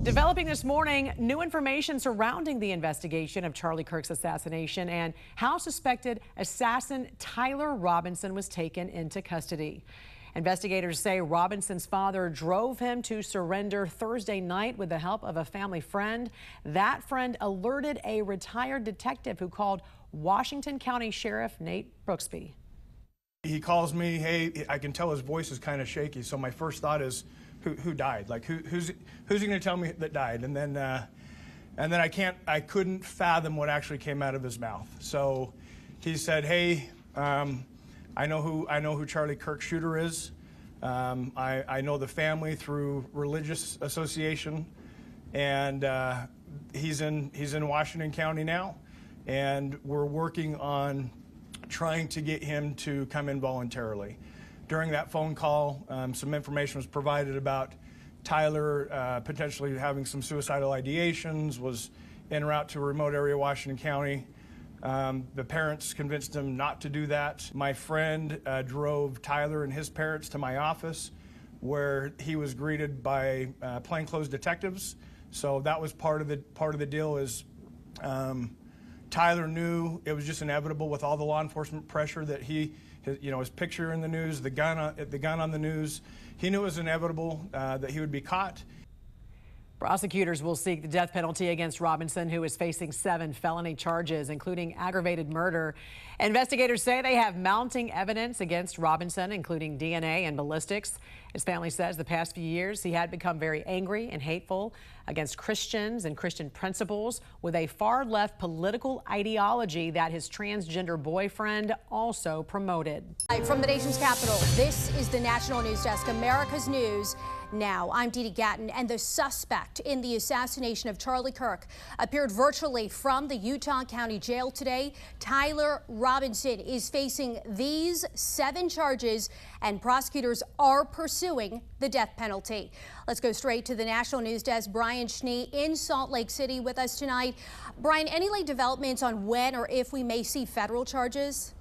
Developing this morning, new information surrounding the investigation of Charlie Kirk's assassination and how suspected assassin Tyler Robinson was taken into custody. Investigators say Robinson's father drove him to surrender Thursday night with the help of a family friend. That friend alerted a retired detective who called Washington County Sheriff Nate Brooksby. He calls me, hey, I can tell his voice is kind of shaky, so my first thought is, who died? Like, who's he going to tell me that died? And then I couldn't fathom what actually came out of his mouth. So he said, hey, I know who Charlie Kirk shooter is. I know the family through religious association, and he's in Washington County now, and we're working on trying to get him to come in voluntarily. During that phone call, some information was provided about Tyler potentially having some suicidal ideations, was en route to a remote area of Washington County. The parents convinced him not to do that. My friend drove Tyler and his parents to my office, where he was greeted by plainclothes detectives. So that was part of the deal. Is Tyler knew it was just inevitable with all the law enforcement pressure that his picture in the news, the gun on the news. He knew it was inevitable that he would be caught. Prosecutors will seek the death penalty against Robinson, who is facing 7 felony charges, including aggravated murder. Investigators say they have mounting evidence against Robinson, including DNA and ballistics. His family says the past few years he had become very angry and hateful against Christians and Christian principles, with a far-left political ideology that his transgender boyfriend also promoted. From the nation's capital, this is the National News Desk, America's News Now. I'm Dee Gatton, and the suspect in the assassination of Charlie Kirk appeared virtually from the Utah County Jail today. Tyler Robinson is facing these 7 charges, and prosecutors are pursuing the death penalty. Let's go straight to the National News Desk. Brian Schnee in Salt Lake City with us tonight. Brian, any late developments on when or if we may see federal charges?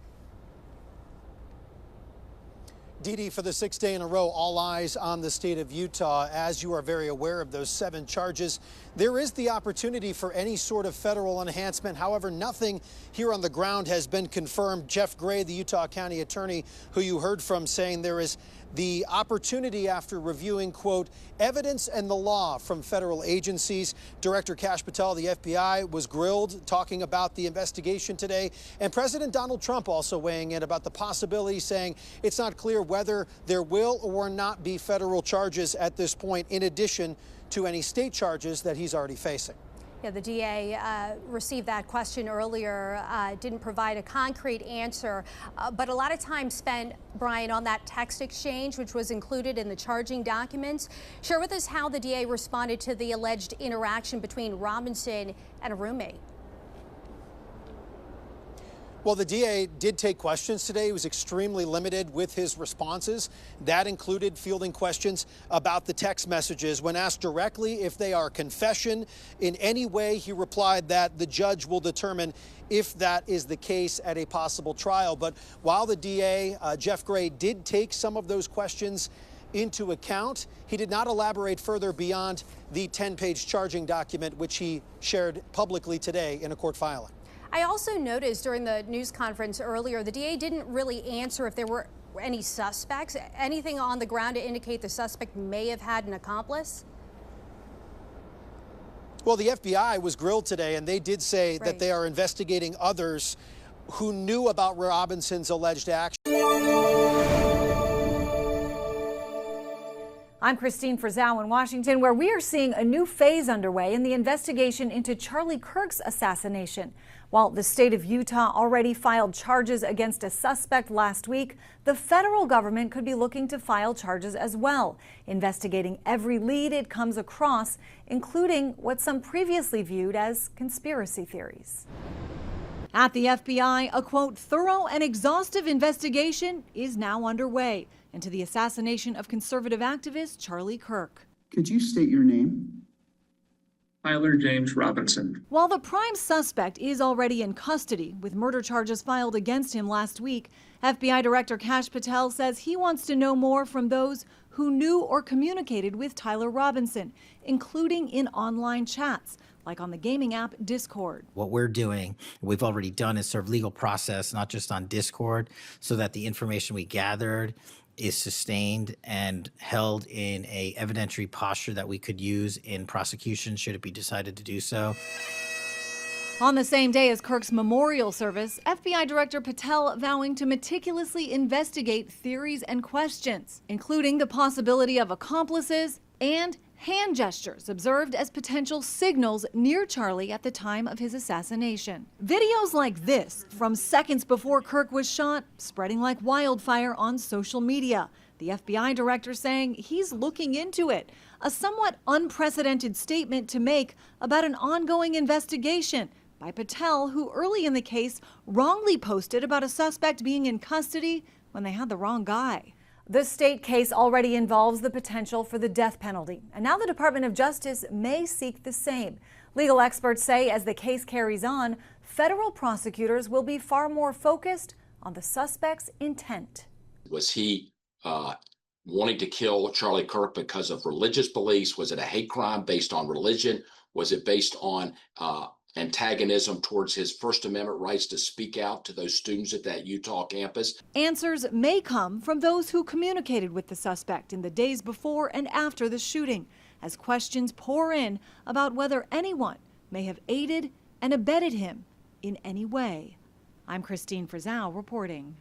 Dee, for the 6th day in a row, all eyes on the state of Utah. As you are very aware of those 7 charges, there is the opportunity for any sort of federal enhancement. However, nothing here on the ground has been confirmed. Jeff Gray, the Utah County attorney who you heard from, saying there is the opportunity after reviewing, quote, evidence and the law from federal agencies. Director Kash Patel, the FBI, was grilled talking about the investigation today. And President Donald Trump also weighing in about the possibility, saying it's not clear whether there will or not be federal charges at this point, in addition to any state charges that he's already facing. Yeah, the DA received that question earlier, didn't provide a concrete answer, but a lot of time spent, Brian, on that text exchange, which was included in the charging documents. Share with us how the DA responded to the alleged interaction between Robinson and a roommate. Well, the DA did take questions today. He was extremely limited with his responses. That included fielding questions about the text messages. When asked directly if they are confession in any way, he replied that the judge will determine if that is the case at a possible trial. But while the DA, Jeff Gray, did take some of those questions into account, he did not elaborate further beyond the 10-page charging document, which he shared publicly today in a court filing. I also noticed during the news conference earlier, the DA didn't really answer if there were any suspects, anything on the ground to indicate the suspect may have had an accomplice. Well, the FBI was grilled today, and they did say that they are investigating others who knew about Robinson's alleged action. I'm Christine Frizzell in Washington, where we are seeing a new phase underway in the investigation into Charlie Kirk's assassination. While the state of Utah already filed charges against a suspect last week, the federal government could be looking to file charges as well, investigating every lead it comes across, including what some previously viewed as conspiracy theories. At the FBI, a quote, thorough and exhaustive investigation is now underway into the assassination of conservative activist Charlie Kirk. Could you state your name? Tyler James Robinson. While the prime suspect is already in custody with murder charges filed against him last week, FBI Director Kash Patel says he wants to know more from those who knew or communicated with Tyler Robinson, including in online chats, like on the gaming app Discord. What we're doing, we've already done, is serve legal process, not just on Discord, so that the information we gathered is sustained and held in a evidentiary posture that we could use in prosecution should it be decided to do so. On the same day as Kirk's memorial service, FBI Director Patel vowing to meticulously investigate theories and questions, including the possibility of accomplices and hand gestures observed as potential signals near Charlie at the time of his assassination. Videos like this, from seconds before Kirk was shot, spreading like wildfire on social media. The FBI director saying he's looking into it. A somewhat unprecedented statement to make about an ongoing investigation by Patel, who early in the case wrongly posted about a suspect being in custody when they had the wrong guy. The state case already involves the potential for the death penalty, and now the Department of Justice may seek the same. Legal experts say as the case carries on, federal prosecutors will be far more focused on the suspect's intent. Was he wanting to kill Charlie Kirk because of religious beliefs? Was it a hate crime based on religion? Was it based on antagonism towards his First Amendment rights to speak out to those students at that Utah campus? Answers may come from those who communicated with the suspect in the days before and after the shooting, as questions pour in about whether anyone may have aided and abetted him in any way. I'm Christine Frizzell reporting.